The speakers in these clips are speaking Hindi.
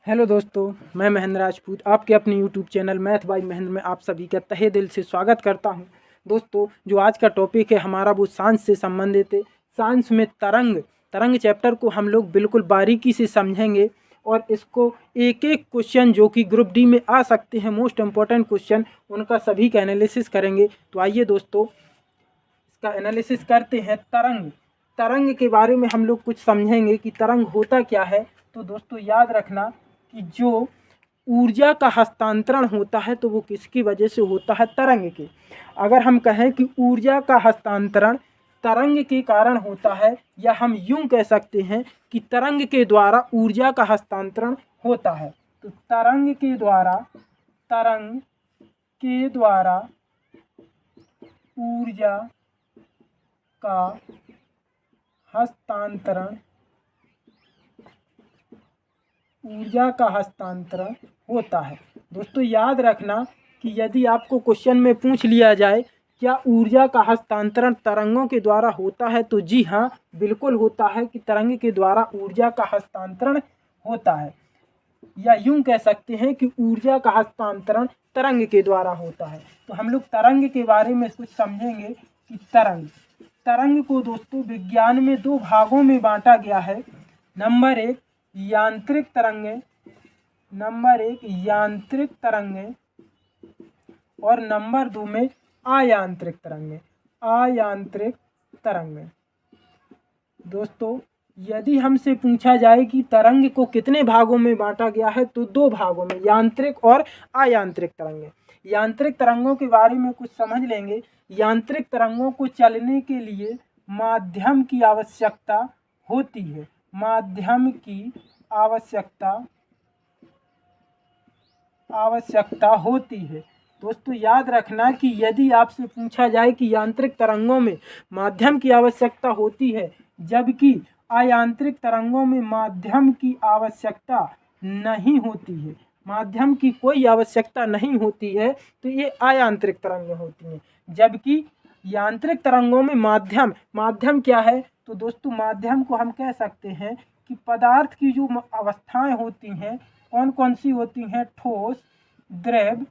हेलो दोस्तों, मैं महेंद्र राजपूत आपके अपने YouTube channel math bye Mahendra में आप सभी का तहे दिल से स्वागत करता हूं। दोस्तों, जो आज का टॉपिक है हमारा वो साइंस से संबंधित है। साइंस में तरंग चैप्टर को हम लोग बिल्कुल बारीकी से समझेंगे और इसको एक एक क्वेश्चन जो कि ग्रुप डी में आ सकते हैं, मोस्ट इम्पॉर्टेंट क्वेश्चन, उनका सभी का एनालिसिस करेंगे। तो आइए दोस्तों, इसका एनालिसिस करते हैं। तरंग के बारे में हम लोग कुछ समझेंगे कि तरंग होता क्या है। तो दोस्तों याद रखना कि जो ऊर्जा का हस्तांतरण होता है तो वो किसकी वजह से होता है? तरंग के। अगर हम कहें कि ऊर्जा का हस्तांतरण तरंग के कारण होता है, या हम यूं कह सकते हैं कि तरंग के द्वारा ऊर्जा का हस्तांतरण होता है, तो तरंग के द्वारा ऊर्जा का हस्तांतरण होता है। दोस्तों याद रखना कि यदि आपको क्वेश्चन में पूछ लिया जाए क्या ऊर्जा का हस्तांतरण तरंगों के द्वारा होता है, तो जी हाँ, बिल्कुल होता है कि तरंग के द्वारा ऊर्जा का हस्तांतरण होता है। या यूं कह सकते हैं कि ऊर्जा का हस्तांतरण तरंग के द्वारा होता है। तो हम लोग तरंग के बारे में कुछ समझेंगे कि तरंग को दोस्तों विज्ञान में दो भागों में बांटा गया है। नंबर एक यांत्रिक तरंगें और नंबर दो में अयांत्रिक तरंगें। दोस्तों यदि हमसे पूछा जाए कि तरंग को कितने भागों में बांटा गया है, तो दो भागों में, यांत्रिक और अयांत्रिक तरंगें। यांत्रिक तरंगों के बारे में कुछ समझ लेंगे। यांत्रिक तरंगों को चलने के लिए माध्यम की आवश्यकता होती है। दोस्तों याद रखना कि यदि आपसे पूछा जाए कि यांत्रिक तरंगों में माध्यम की आवश्यकता होती है, जबकि अयांत्रिक तरंगों में माध्यम की आवश्यकता नहीं होती है, माध्यम की कोई आवश्यकता नहीं होती है, तो ये अयांत्रिक तरंगें होती हैं। जबकि यांत्रिक तरंगों में माध्यम क्या है? तो दोस्तों माध्यम को हम कह सकते हैं कि पदार्थ की जो अवस्थाएं होती हैं, कौन कौन सी होती हैं? ठोस, द्रव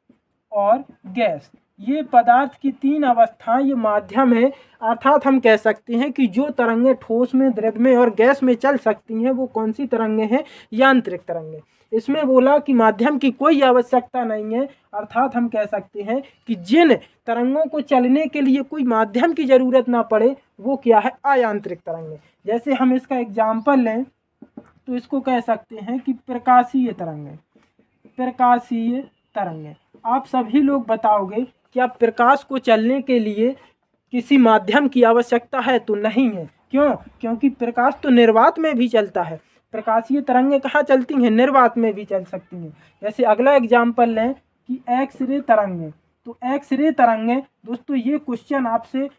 और गैस। ये पदार्थ की तीन अवस्थाएं ये माध्यम है। अर्थात हम कह सकते हैं कि जो तरंगें ठोस में, द्रव में और गैस में चल सकती हैं वो कौन सी तरंगें हैं? यांत्रिक तरंगें। इसमें बोला कि माध्यम की कोई आवश्यकता नहीं है, अर्थात हम कह सकते हैं कि जिन तरंगों को चलने के लिए कोई माध्यम की जरूरत ना पड़े वो क्या है? अयांत्रिक तरंगें। जैसे हम इसका एग्जाम्पल लें तो इसको कह सकते हैं कि प्रकाशीय तरंगें। आप सभी लोग बताओगे क्या प्रकाश को चलने के लिए किसी माध्यम की आवश्यकता है? तो नहीं है। क्यों? क्योंकि प्रकाश तो निर्वात में भी चलता है। प्रकाशीय तरंगें कहाँ चलती हैं? निर्वात में भी चल सकती हैं। जैसे अगला एग्जाम्पल लें कि एक्स रे तरंगें। तो एक्स रे तरंगें दोस्तों, ये क्वेश्चन आपसे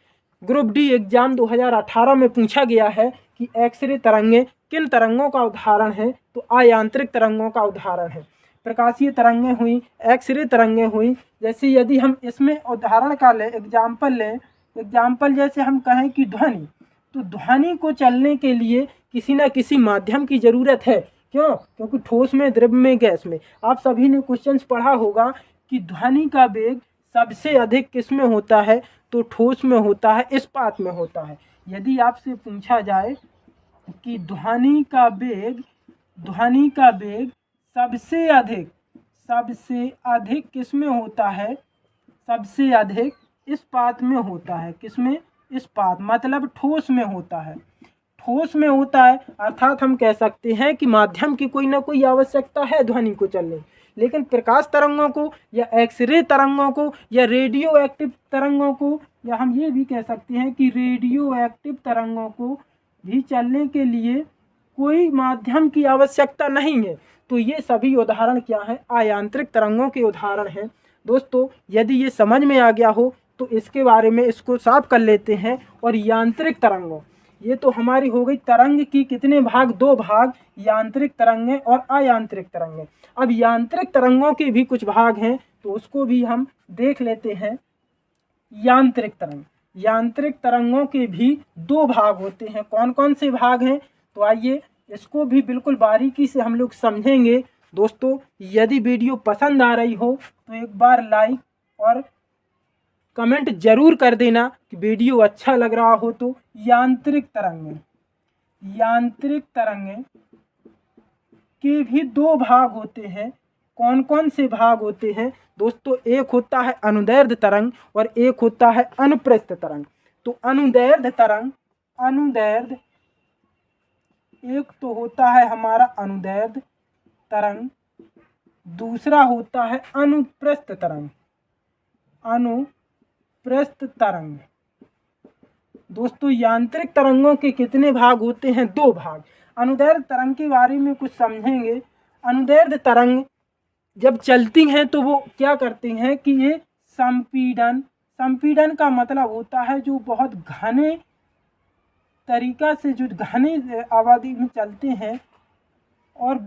ग्रुप डी एग्जाम 2018 में पूछा गया है कि एक्स रे तरंगें किन तरंगों का उदाहरण है? तो अयांत्रिक तरंगों का उदाहरण है। प्रकाशीय तरंगें हुई, एक्स रे तरंगें हुई। जैसे यदि हम इसमें उदाहरण का एग्जाम्पल जैसे हम कहें कि ध्वनि, तो ध्वनि को चलने के लिए किसी न किसी माध्यम की ज़रूरत है। क्यों? क्योंकि ठोस में, द्रव में, गैस में। आप सभी ने क्वेश्चंस पढ़ा होगा कि ध्वनि का वेग सबसे अधिक किस में होता है? तो ठोस में होता है, इस्पात में होता है। यदि आपसे पूछा जाए कि ध्वनि का वेग सबसे अधिक किस में होता है? सबसे अधिक इस्पात में होता है। किस में? इस्पात, मतलब ठोस में होता है। अर्थात हम कह सकते हैं कि माध्यम की कोई ना कोई आवश्यकता है ध्वनि को चलने। लेकिन प्रकाश तरंगों को या एक्सरे तरंगों को या रेडियो एक्टिव तरंगों को, या हम ये भी कह सकते हैं कि रेडियो एक्टिव तरंगों को भी चलने के लिए कोई माध्यम की आवश्यकता नहीं है। तो ये सभी उदाहरण क्या है? अयांत्रिक तरंगों के उदाहरण हैं। दोस्तों यदि ये समझ में आ गया हो तो इसके बारे में इसको साफ कर लेते हैं। और यांत्रिक तरंगों, ये तो हमारी हो गई तरंग की कितने भाग? दो भाग, यांत्रिक तरंगें और अयांत्रिक तरंगें। अब यांत्रिक तरंगों के भी कुछ भाग हैं तो उसको भी हम देख लेते हैं। यांत्रिक तरंगों के भी दो भाग होते हैं। कौन कौन से भाग हैं? तो आइए इसको भी बिल्कुल बारीकी से हम लोग समझेंगे। दोस्तों यदि वीडियो पसंद आ रही हो तो एक बार लाइक और कमेंट जरूर कर देना कि वीडियो अच्छा लग रहा हो तो। यांत्रिक तरंगें के भी दो भाग होते हैं। कौन कौन से भाग होते हैं दोस्तों? एक होता है अनुदैर्ध्य तरंग और एक होता है अनुप्रस्थ तरंग। तो अनुदैर्ध्य एक तो होता है हमारा अनुदैर्ध्य तरंग, दूसरा होता है अनुप्रस्थ तरंग। दोस्तों यांत्रिक तरंगों के कितने भाग होते हैं? दो भाग। अनुदैर्ध्य तरंग के बारे में कुछ समझेंगे। अनुदैर्ध्य तरंग जब चलती हैं तो वो क्या करते हैं कि ये संपीड़न का मतलब होता है जो बहुत घने तरीका से जो घने आबादी में चलते हैं। और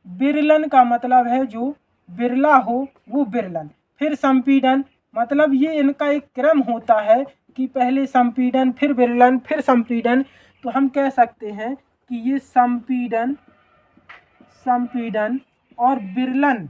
विरलन का मतलब है जो बिरला हो वो विरलन। फिर संपीड़न मतलब ये इनका एक क्रम होता है कि पहले संपीड़न फिर विरलन फिर संपीड़न। तो हम कह सकते हैं कि ये संपीड़न और विरलन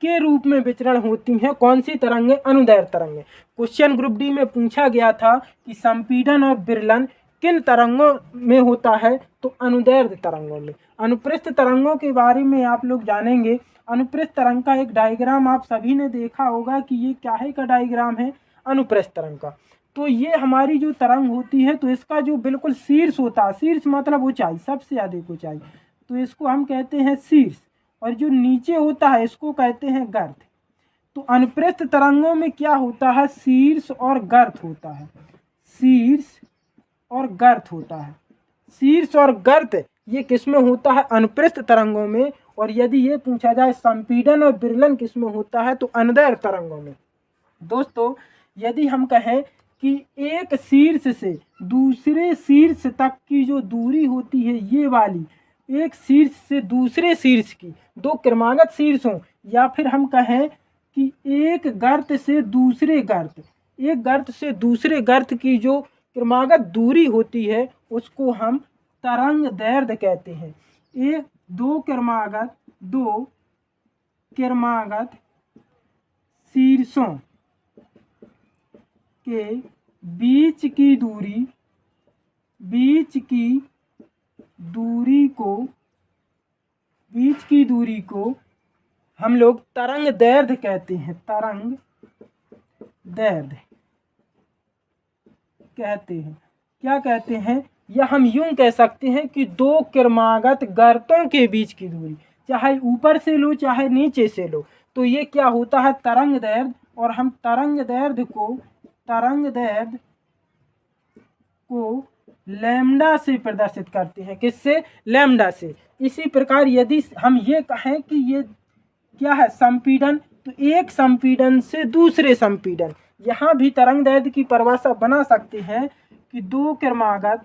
के रूप में विचरण होती हैं। कौन सी तरंगें? अनुदैर्ध्य तरंगें। क्वेश्चन ग्रुप डी में पूछा गया था कि संपीड़न और विरलन किन तरंगों में होता है? तो अनुदैर्ध्य तरंगों में। अनुप्रस्थ तरंगों के बारे में आप लोग जानेंगे। अनुप्रस्थ तरंग का एक डायग्राम आप सभी ने देखा होगा कि ये क्या है का डायग्राम है अनुप्रस्थ तरंग का। तो ये हमारी जो तरंग होती है तो इसका जो बिल्कुल शीर्ष होता है, शीर्ष मतलब ऊंचाई, सबसे अधिक ऊंचाई, तो इसको हम कहते हैं शीर्ष। और जो नीचे होता है इसको कहते हैं गर्त। तो अनुप्रस्थ तरंगों में क्या होता है? शीर्ष और गर्त होता है। शीर्ष और गर्त ये किसमें होता है? अनुप्रस्थ तरंगों में। और यदि ये पूछा जाए संपीड़न और विरलन किसमें होता है? तो अनुदैर्ध्य तरंगों में। दोस्तों यदि हम कहें कि एक शीर्ष से दूसरे शीर्ष तक की जो दूरी होती है ये वाली, एक शीर्ष से दूसरे शीर्ष की दो क्रमागत शीर्ष हों, या फिर हम कहें कि एक गर्त से दूसरे गर्त की जो क्रमागत दूरी होती है उसको हम तरंग दैर्ध्य कहते हैं। एक दो क्रमागत शीर्षों के बीच की दूरी को हम लोग तरंग दैर्ध्य कहते हैं। क्या कहते हैं? या हम यूं कह सकते हैं कि दो क्रमागत गर्तों के बीच की दूरी, चाहे ऊपर से लो चाहे नीचे से लो, तो ये क्या होता है? तरंग दैर्ध्य। और हम तरंग दैर्ध्य को लैम्डा से प्रदर्शित करते हैं। किससे? लैम्डा से। इसी प्रकार यदि हम ये कहें कि ये क्या है? संपीड़न, तो एक संपीड़न से दूसरे संपीड़न, यहाँ भी तरंग दैर्ध्य की परिभाषा बना सकते हैं कि दो क्रमागत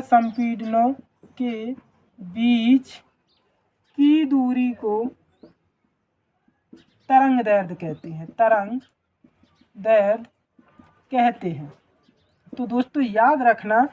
संपीड़नों के बीच की दूरी को तरंग दैर्ध्य कहते हैं। तो दोस्तों याद रखना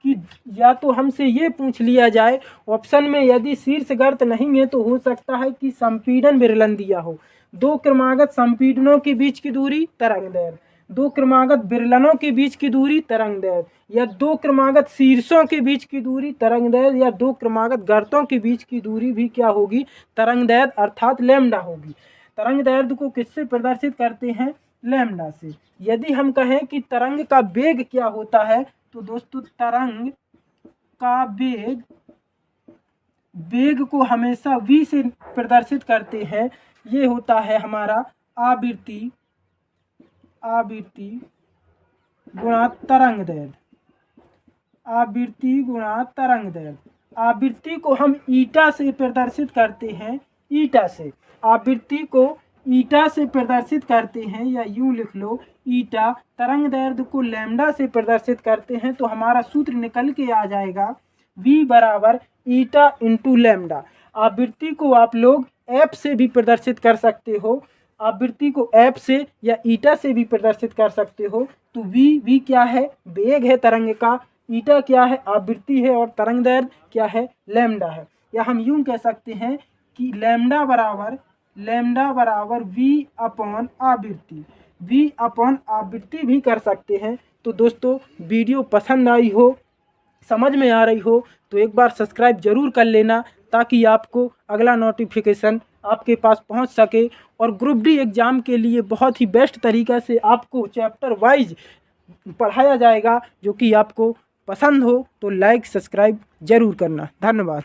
कि या तो हमसे ये पूछ लिया जाए ऑप्शन में, यदि शीर्ष गर्त नहीं है तो हो सकता है कि संपीड़न विरलन दिया हो। दो क्रमागत संपीड़नों के बीच की दूरी तरंग दैर्ध्य, दो क्रमागत विरलनों के बीच की दूरी तरंग दैर्ध्य, या दो क्रमागत शीर्षों के बीच की दूरी तरंग दैर्ध्य, या दो क्रमागत गर्तों के बीच की दूरी भी क्या होगी? तरंग दैर्ध्य अर्थात लैम्डा होगी। तरंग दैर्ध्य को किससे प्रदर्शित करते हैं? लैम्डा से। यदि हम कहें कि तरंग का वेग क्या होता है, तो दोस्तों तरंग का वेग को हमेशा v से प्रदर्शित करते हैं। ये होता है हमारा आवृत्ति गुणा तरंग दैर्ध्य। आवृत्ति को हम ईटा से प्रदर्शित करते हैं। आवृत्ति को ईटा से प्रदर्शित करते हैं, या यूं लिख लो ईटा। तरंग दैर्ध्य को लैम्डा से प्रदर्शित करते हैं। तो हमारा सूत्र निकल के आ जाएगा v बराबर ईटा इंटू लैम्डा। आवृत्ति को आप लोग f से भी प्रदर्शित कर सकते हो। आवृत्ति को एफ से या ईटा से भी प्रदर्शित कर सकते हो। तो वी क्या है, वेग है तरंग का, ईटा क्या है, आवृत्ति है, और तरंग दैर्घ्य क्या है, लैम्डा है। या हम यूं कह सकते हैं कि लैम्डा बराबर वी अपॉन आवृत्ति, वी अपॉन आवृत्ति भी कर सकते हैं। तो दोस्तों वीडियो पसंद आई हो, समझ में आ रही हो तो एक बार सब्सक्राइब जरूर कर लेना, ताकि आपको अगला नोटिफिकेशन आपके पास पहुंच सके। और ग्रुप डी एग्ज़ाम के लिए बहुत ही बेस्ट तरीक़ा से आपको चैप्टर वाइज पढ़ाया जाएगा, जो कि आपको पसंद हो तो लाइक सब्सक्राइब जरूर करना। धन्यवाद।